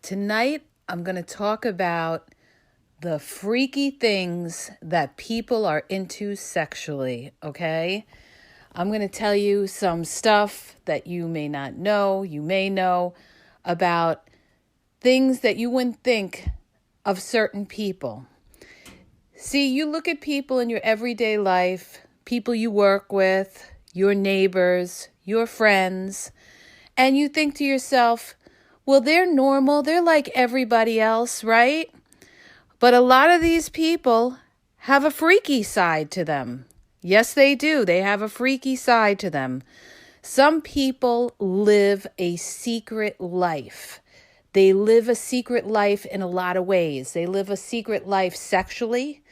Tonight, I'm going to talk about the freaky things that people are into sexually, okay? I'm going to tell you some stuff that you may not know, you may know about things that you wouldn't think of certain people. See, you look at people in your everyday life, people you work with, your neighbors, your friends, and you think to yourself, well, they're normal. They're like everybody else, right? But a lot of these people have a freaky side to them. Yes, they do. They have a freaky side to them. Some people live a secret life. They live a secret life in a lot of ways. They live a secret life sexually.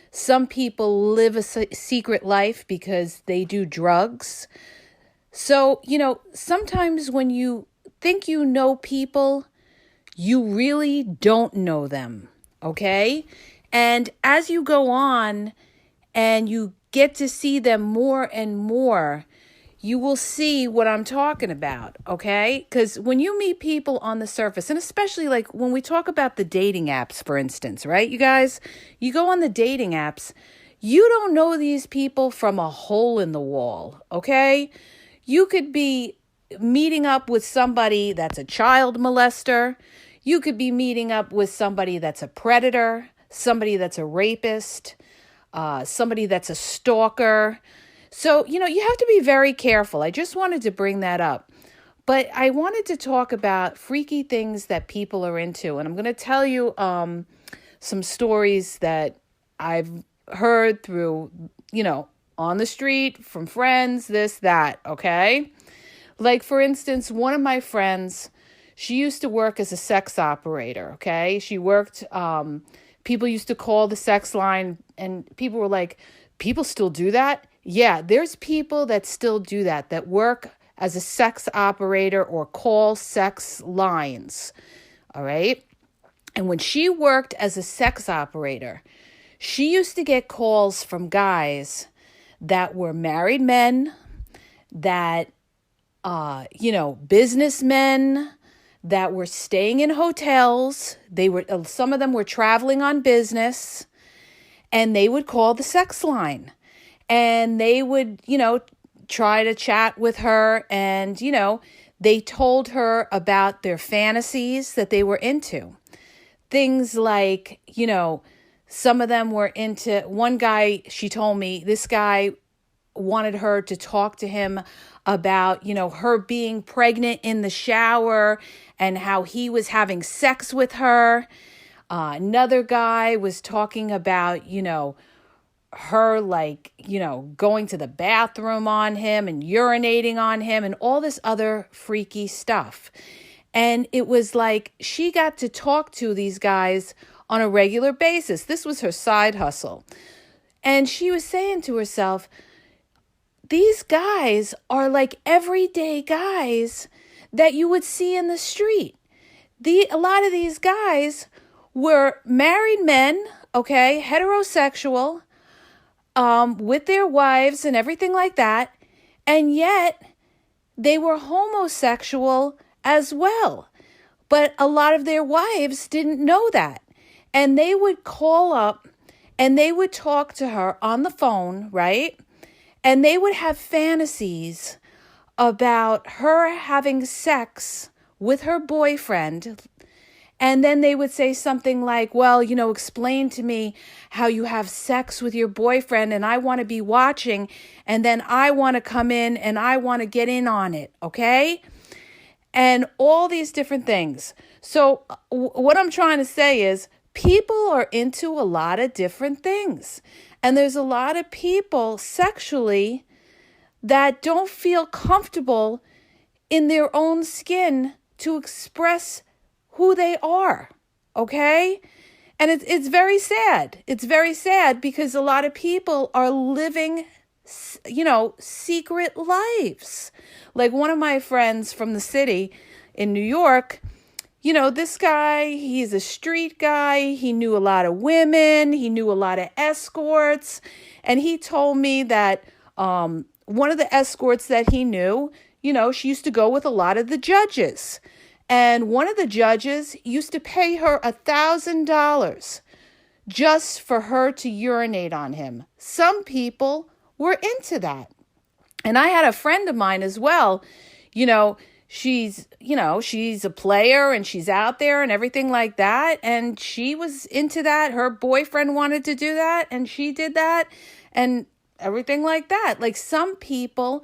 Some people live a secret life because they do drugs. So, sometimes when you think you know people, you really don't know them, okay? And as you go on and you get to see them more and more, you will see what I'm talking about, okay? Because when you meet people on the surface, and especially like when we talk about the dating apps, for instance, right, you guys? You go on the dating apps, you don't know these people from a hole in the wall, okay? You could be meeting up with somebody that's a child molester. You could be meeting up with somebody that's a predator, somebody that's a rapist, somebody that's a stalker. So, you have to be very careful. I just wanted to bring that up. But I wanted to talk about freaky things that people are into. And I'm going to tell you some stories that I've heard through, on the street, from friends, this, that, okay? Like, for instance, one of my friends, she used to work as a sex operator, okay? She worked, people used to call the sex line, and people were like, people still do that? Yeah, there's people that still do that work as a sex operator or call sex lines, all right? And when she worked as a sex operator, she used to get calls from guys that were married men, that businessmen that were staying in hotels. Some of them were traveling on business, and they would call the sex line, and they would, try to chat with her, and, they told her about their fantasies that they were into. Things like, some of them were into, one guy, she told me, this guy wanted her to talk to him about, her being pregnant in the shower and how he was having sex with her. Another guy was talking about, her going to the bathroom on him and urinating on him and all this other freaky stuff. And it was like she got to talk to these guys on a regular basis. This was her side hustle. And she was saying to herself, these guys are like everyday guys that you would see in the street. A lot of these guys were married men, okay, heterosexual, with their wives and everything like that. And yet they were homosexual as well. But a lot of their wives didn't know that. And they would call up and they would talk to her on the phone, right? And they would have fantasies about her having sex with her boyfriend. And then they would say something like, well, explain to me how you have sex with your boyfriend, and I want to be watching, and then I want to come in and I want to get in on it, okay? And all these different things. So what I'm trying to say is people are into a lot of different things. And there's a lot of people sexually that don't feel comfortable in their own skin to express who they are, okay? And it's very sad. It's very sad because a lot of people are living, secret lives. Like one of my friends from the city in New York, this guy, he's a street guy. He knew a lot of women. He knew a lot of escorts. And he told me that one of the escorts that he knew, she used to go with a lot of the judges. And one of the judges used to pay her $1,000 just for her to urinate on him. Some people were into that. And I had a friend of mine as well, she's a player and she's out there and everything like that. And she was into that. Her boyfriend wanted to do that and she did that and everything like that. Like, some people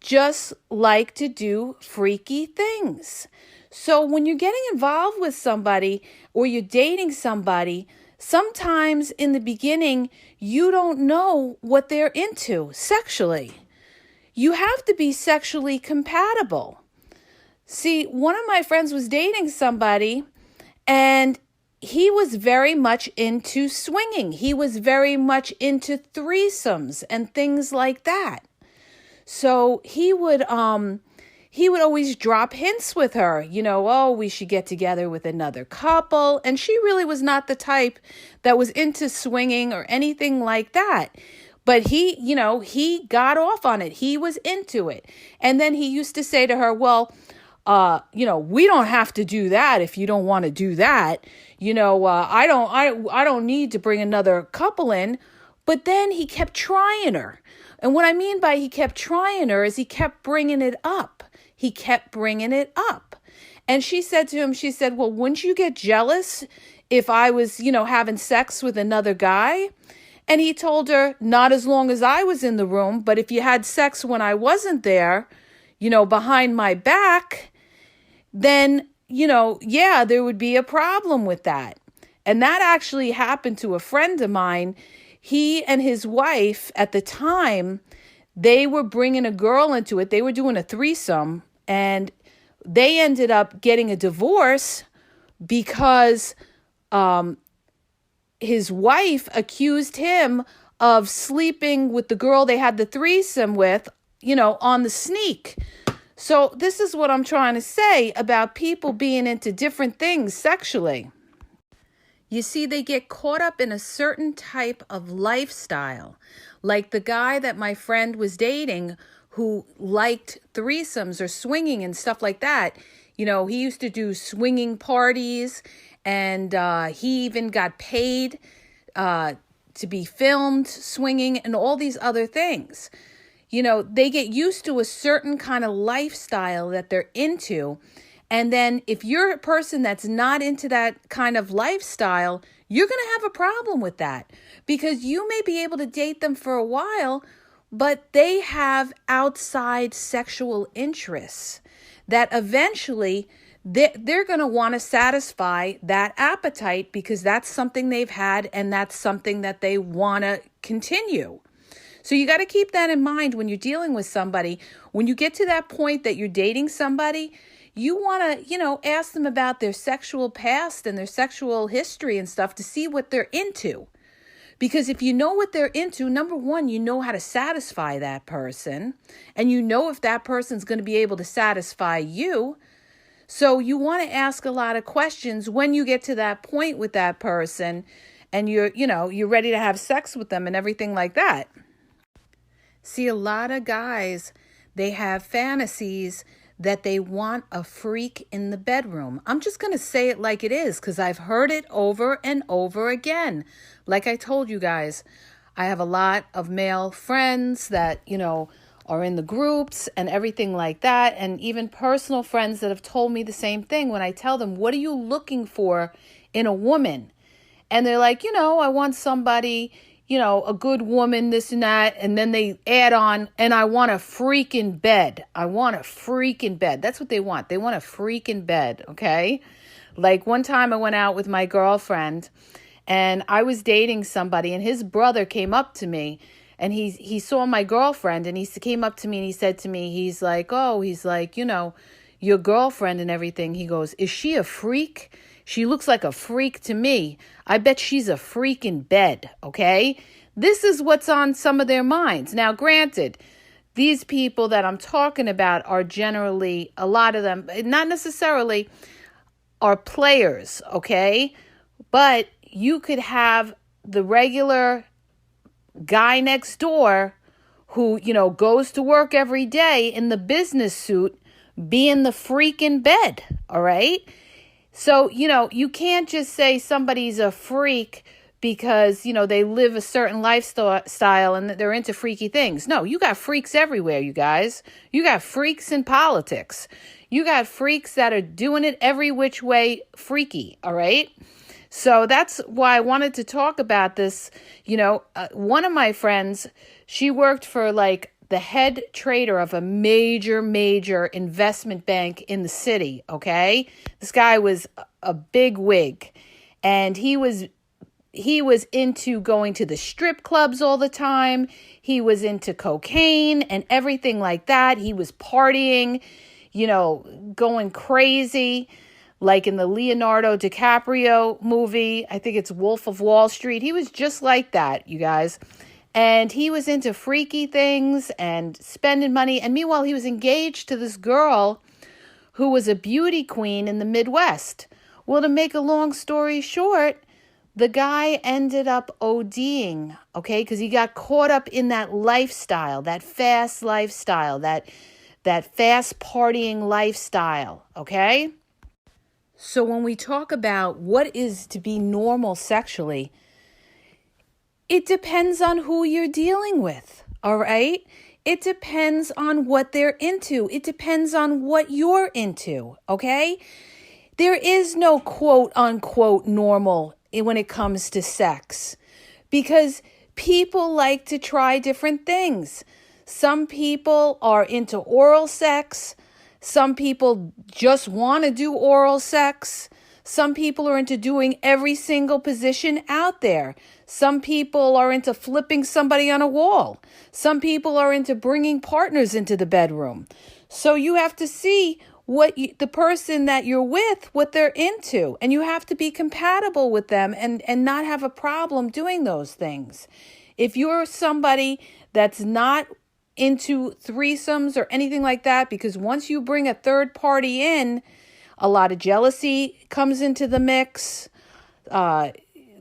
just like to do freaky things. So when you're getting involved with somebody or you're dating somebody, sometimes in the beginning, you don't know what they're into sexually. You have to be sexually compatible. See, one of my friends was dating somebody and he was very much into swinging. He was very much into threesomes and things like that. So he would always drop hints with her, oh, we should get together with another couple. And she really was not the type that was into swinging or anything like that. But he got off on it. He was into it. And then he used to say to her, well, we don't have to do that if you don't want to do that. I don't need to bring another couple in. But then he kept trying her. And what I mean by he kept trying her is he kept bringing it up. He kept bringing it up. And she said to him, well, wouldn't you get jealous if I was, having sex with another guy? And he told her, not as long as I was in the room, but if you had sex when I wasn't there, behind my back, then, there would be a problem with that. And that actually happened to a friend of mine. He and his wife at the time, they were bringing a girl into it. They were doing a threesome and they ended up getting a divorce because his wife accused him of sleeping with the girl they had the threesome with, on the sneak. So this is what I'm trying to say about people being into different things sexually. You see, they get caught up in a certain type of lifestyle. Like the guy that my friend was dating who liked threesomes or swinging and stuff like that. He used to do swinging parties and he even got paid to be filmed swinging and all these other things. They get used to a certain kind of lifestyle that they're into. And then if you're a person that's not into that kind of lifestyle, you're going to have a problem with that because you may be able to date them for a while, but they have outside sexual interests that eventually they're going to want to satisfy that appetite because that's something they've had and that's something that they want to continue. So you got to keep that in mind when you're dealing with somebody. When you get to that point that you're dating somebody, you want to, ask them about their sexual past and their sexual history and stuff to see what they're into. Because if you know what they're into, number one, you know how to satisfy that person. And you know if that person's going to be able to satisfy you. So you want to ask a lot of questions when you get to that point with that person and you're ready to have sex with them and everything like that. See, a lot of guys, they have fantasies that they want a freak in the bedroom. I'm just going to say it like it is because I've heard it over and over again. Like I told you guys, I have a lot of male friends that, are in the groups and everything like that. And even personal friends that have told me the same thing when I tell them, what are you looking for in a woman? And they're like, I want somebody, a good woman, this and that. And then they add on, and I want a freak in bed. I want a freak in bed. That's what they want. They want a freak in bed, okay? Like one time I went out with my girlfriend and I was dating somebody and his brother came up to me and he saw my girlfriend and he came up to me and he said to me, he's like, your girlfriend and everything. He goes, is she a freak? She looks like a freak to me. I bet she's a freak in bed, okay? This is what's on some of their minds. Now, granted, these people that I'm talking about are generally, a lot of them, not necessarily, are players, okay? But you could have the regular guy next door who, goes to work every day in the business suit, being the freak in bed, all right? So, you can't just say somebody's a freak because, they live a certain lifestyle and they're into freaky things. No, you got freaks everywhere, you guys. You got freaks in politics. You got freaks that are doing it every which way freaky, all right? So that's why I wanted to talk about this. One of my friends, she worked for like the head trader of a major investment bank in the city, okay? This guy was a big wig, and he was into going to the strip clubs all the time. He was into cocaine and everything like that. He was partying, going crazy, like in the Leonardo DiCaprio movie. I think it's Wolf of Wall Street. He was just like that, you guys. And he was into freaky things and spending money. And meanwhile, he was engaged to this girl who was a beauty queen in the Midwest. Well, to make a long story short, the guy ended up ODing, okay? Because he got caught up in that lifestyle, that fast lifestyle, that fast partying lifestyle, okay? So when we talk about what is to be normal sexually, it depends on who you're dealing with, all right? It depends on what they're into. It depends on what you're into, okay? There is no quote unquote normal when it comes to sex because people like to try different things. Some people are into oral sex. Some people just want to do oral sex. Some people are into doing every single position out there. Some people are into flipping somebody on a wall. Some people are into bringing partners into the bedroom. So you have to see the person that you're with, what they're into. And you have to be compatible with them and not have a problem doing those things. If you're somebody that's not into threesomes or anything like that, because once you bring a third party in, a lot of jealousy comes into the mix.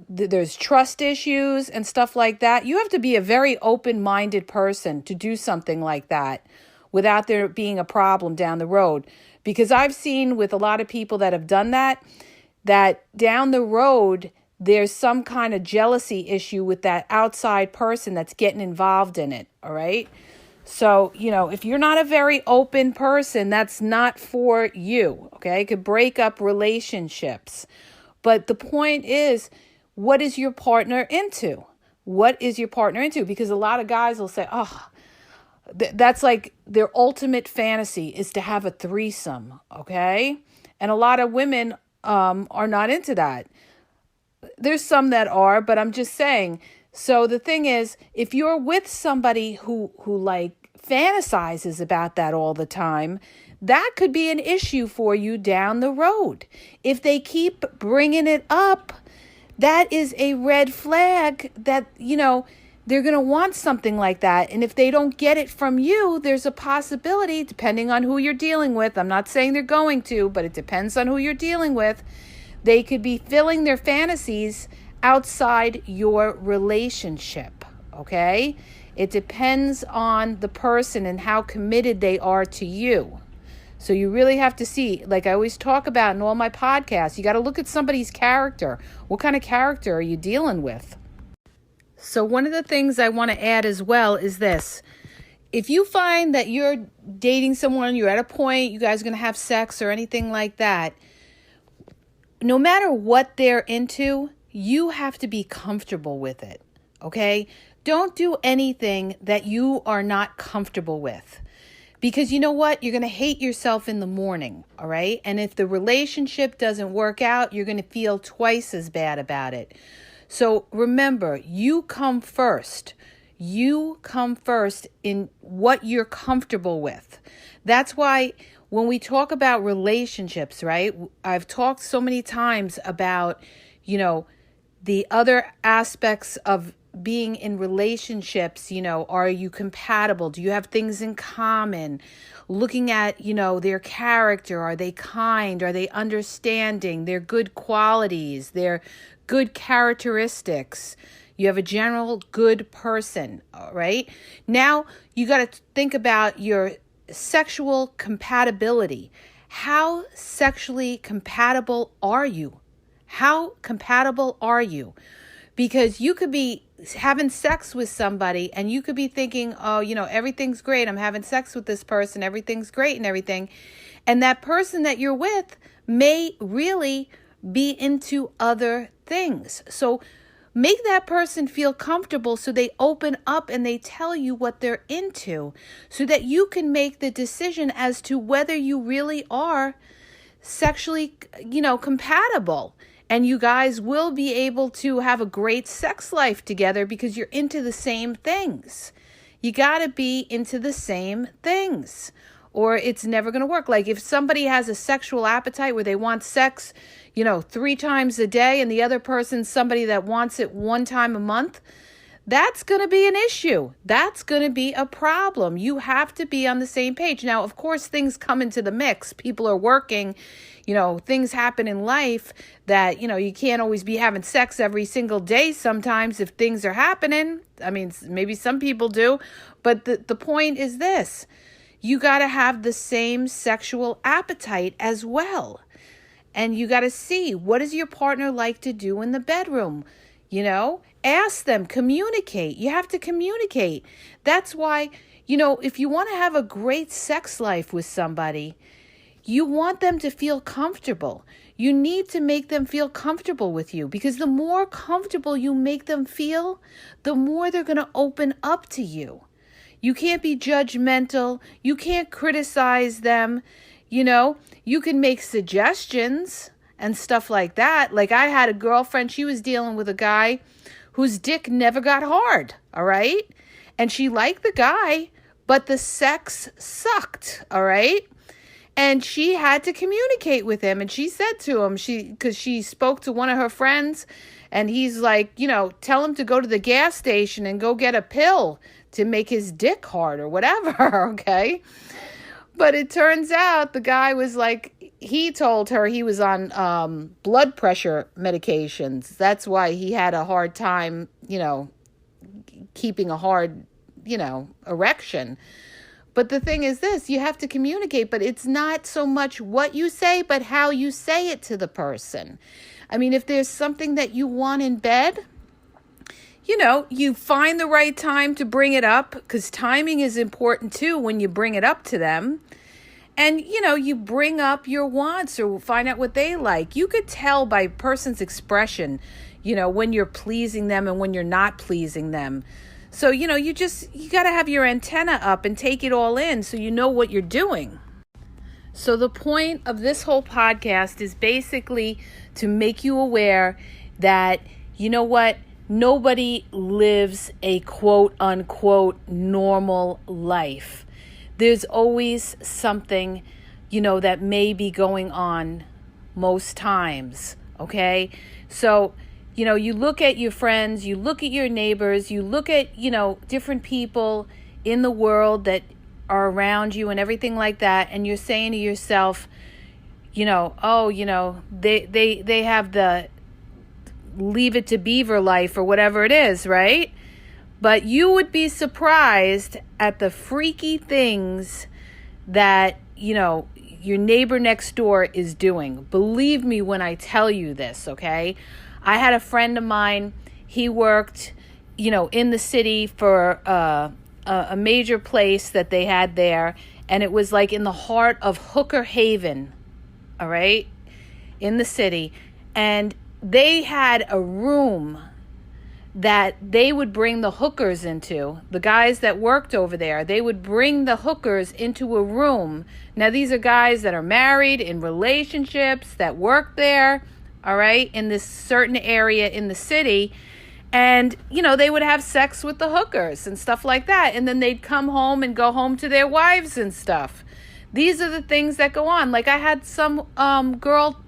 There's trust issues and stuff like that. You have to be a very open-minded person to do something like that without there being a problem down the road. Because I've seen with a lot of people that have done that down the road, there's some kind of jealousy issue with that outside person that's getting involved in it, all right? So, if you're not a very open person, that's not for you, okay? It could break up relationships. But the point is, what is your partner into? What is your partner into? Because a lot of guys will say, that's like their ultimate fantasy is to have a threesome, okay? And a lot of women are not into that. There's some that are, but I'm just saying. So the thing is, if you're with somebody who like fantasizes about that all the time, that could be an issue for you down the road. If they keep bringing it up, that is a red flag that, they're going to want something like that. And if they don't get it from you, there's a possibility, depending on who you're dealing with. I'm not saying they're going to, but it depends on who you're dealing with. They could be filling their fantasies outside your relationship, okay? It depends on the person and how committed they are to you. So you really have to see, like I always talk about in all my podcasts, you got to look at somebody's character. What kind of character are you dealing with? So one of the things I want to add as well is this. If you find that you're dating someone, you're at a point, you guys are going to have sex or anything like that, no matter what they're into, you have to be comfortable with it, okay? Don't do anything that you are not comfortable with. Because you know what? You're going to hate yourself in the morning, all right? And if the relationship doesn't work out, you're going to feel twice as bad about it. So remember, you come first. You come first in what you're comfortable with. That's why when we talk about relationships, right? I've talked so many times about, the other aspects of being in relationships, are you compatible? Do you have things in common? Looking at, their character. Are they kind? Are they understanding? Their good qualities, their good characteristics. You have a general good person, all right? Now you got to think about your sexual compatibility. How sexually compatible are you? How compatible are you? Because you could be having sex with somebody and you could be thinking, oh, everything's great. I'm having sex with this person. Everything's great and everything. And that person that you're with may really be into other things. So make that person feel comfortable so they open up and they tell you what they're into so that you can make the decision as to whether you really are sexually, compatible. And you guys will be able to have a great sex life together because you're into the same things. You got to be into the same things or it's never going to work. Like if somebody has a sexual appetite where they want sex, 3 times a day and the other person's somebody that wants it 1 time a month, that's going to be an issue. That's going to be a problem. You have to be on the same page. Now, of course, things come into the mix. People are working, things happen in life that, you can't always be having sex every single day sometimes if things are happening. I mean, maybe some people do. But the point is this. You got to have the same sexual appetite as well. And you got to see, what does your partner like to do in the bedroom? Ask them, communicate. You have to communicate. That's why, if you want to have a great sex life with somebody, you want them to feel comfortable. You need to make them feel comfortable with you because the more comfortable you make them feel, the more they're going to open up to you. You can't be judgmental. You can't criticize them. You can make suggestions and stuff like that. Like I had a girlfriend, she was dealing with a guy whose dick never got hard, all right? And she liked the guy, but the sex sucked, all right? And she had to communicate with him. And she said to him, because she spoke to one of her friends, and he's like, tell him to go to the gas station and go get a pill to make his dick hard or whatever, okay? But it turns out the guy was like, he told her he was on blood pressure medications. That's why he had a hard time, keeping a hard, erection. But the thing is this, you have to communicate, but it's not so much what you say, but how you say it to the person. I mean, if there's something that you want in bed, you find the right time to bring it up because timing is important too when you bring it up to them. And, you bring up your wants or find out what they like. You could tell by a person's expression, when you're pleasing them and when you're not pleasing them. So, you got to have your antenna up and take it all in so you know what you're doing. So the point of this whole podcast is basically to make you aware that, nobody lives a quote unquote normal life. There's always something, that may be going on most times, okay? So, you look at your friends, you look at your neighbors, you look at, different people in the world that are around you and everything like that, and you're saying to yourself, they have the leave it to beaver life or whatever it is, right? But you would be surprised at the freaky things that, your neighbor next door is doing. Believe me when I tell you this, okay? I had a friend of mine, he worked, in the city for a major place that they had there, and it was like in the heart of Hooker Haven, all right, in the city. And they had a room that they would bring the hookers into, the guys that worked over there. They would bring the hookers into a room. Now, these are guys that are married, in relationships, that work there, all right, in this certain area in the city. And, they would have sex with the hookers and stuff like that. And then they'd come home and go home to their wives and stuff. These are the things that go on. Like I had some girl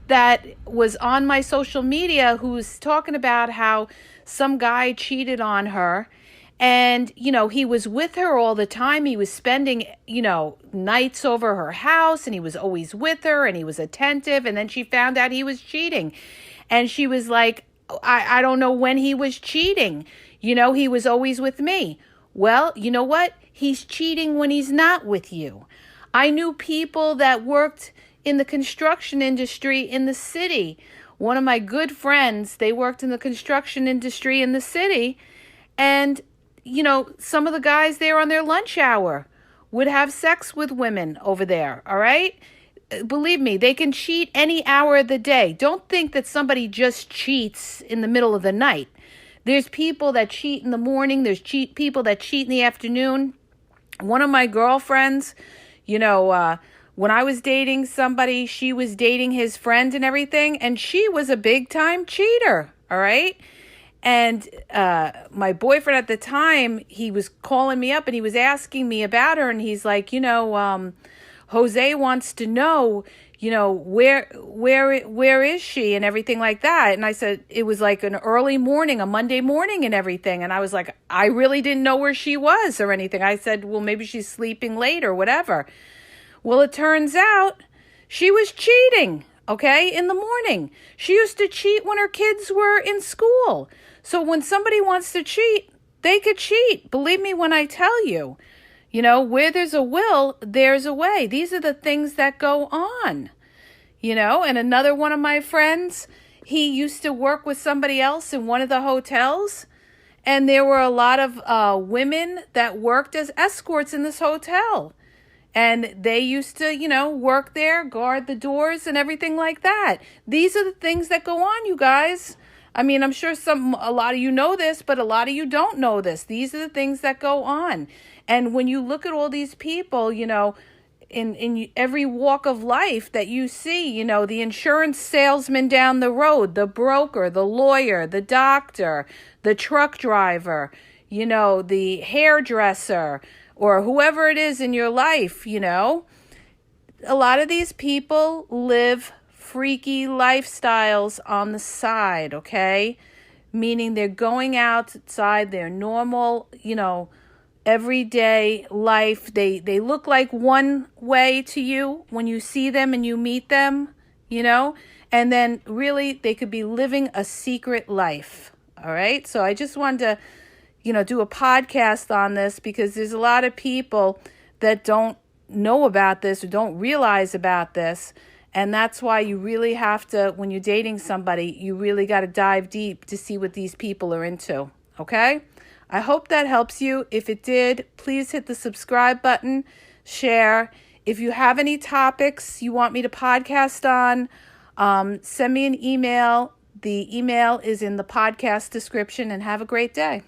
that was on my social media who was talking about how some guy cheated on her and, he was with her all the time. He was spending, nights over her house and he was always with her and he was attentive. And then she found out he was cheating and she was like, I don't know when he was cheating. He was always with me. Well, you know what? he's cheating when he's not with you. I knew people that worked in the construction industry in the city. One of my good friends, they worked in the construction industry in the city. And, some of the guys there on their lunch hour would have sex with women over there, all right? Believe me, they can cheat any hour of the day. Don't think that somebody just cheats in the middle of the night. There's people that cheat in the morning. There's people that cheat in the afternoon. One of my girlfriends, when I was dating somebody, she was dating his friend and everything, and she was a big-time cheater, all right? And my boyfriend at the time, he was calling me up and he was asking me about her, and he's like, Jose wants to know, where is she and everything like that. And I said, it was like an early morning, a Monday morning and everything. And I was like, I really didn't know where she was or anything. I said, well, maybe she's sleeping late or whatever. Well, it turns out she was cheating, okay, in the morning. She used to cheat when her kids were in school. So when somebody wants to cheat, they could cheat. Believe me when I tell you. Where there's a will, there's a way. These are the things that go on, And another one of my friends, he used to work with somebody else in one of the hotels. And there were a lot of women that worked as escorts in this hotel. And they used to, work there, guard the doors and everything like that. These are the things that go on, you guys. I mean, I'm sure a lot of you know this, but a lot of you don't know this. These are the things that go on. And when you look at all these people, in every walk of life that you see, the insurance salesman down the road, the broker, the lawyer, the doctor, the truck driver, the hairdresser, or whoever it is in your life, a lot of these people live freaky lifestyles on the side, okay? Meaning they're going outside their normal, everyday life. They look like one way to you when you see them and you meet them, and then really they could be living a secret life, all right? So I just wanted to, do a podcast on this because there's a lot of people that don't know about this or don't realize about this. And that's why you really have to, when you're dating somebody, you really got to dive deep to see what these people are into, okay? I hope that helps you. If it did, please hit the subscribe button, share. If you have any topics you want me to podcast on, send me an email. The email is in the podcast description, and have a great day.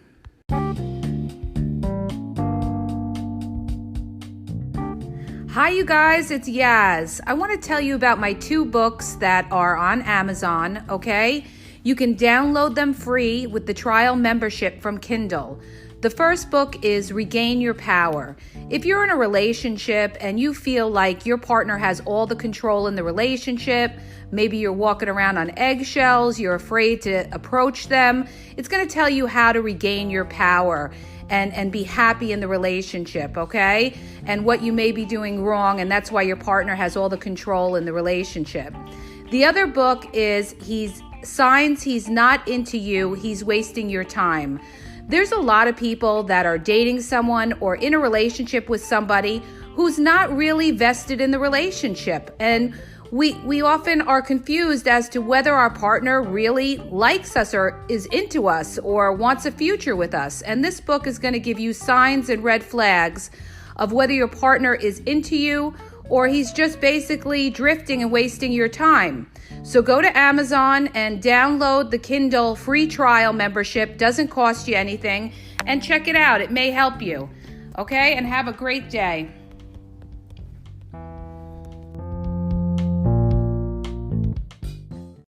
Hi, you guys, it's Yaz. I want to tell you about my 2 books that are on Amazon, okay? You can download them free with the trial membership from Kindle. The first book is Regain Your Power. If you're in a relationship and you feel like your partner has all the control in the relationship, maybe you're walking around on eggshells, you're afraid to approach them, it's going to tell you how to regain your power and be happy in the relationship, okay? And what you may be doing wrong, and that's why your partner has all the control in the relationship. The other book is Signs He's Not Into You, He's Wasting Your Time. There's a lot of people that are dating someone or in a relationship with somebody who's not really vested in the relationship. And we often are confused as to whether our partner really likes us or is into us or wants a future with us. And this book is going to give you signs and red flags of whether your partner is into you or he's just basically drifting and wasting your time. So go to Amazon and download the Kindle free trial membership. Doesn't cost you anything. And check it out. It may help you. Okay? And have a great day.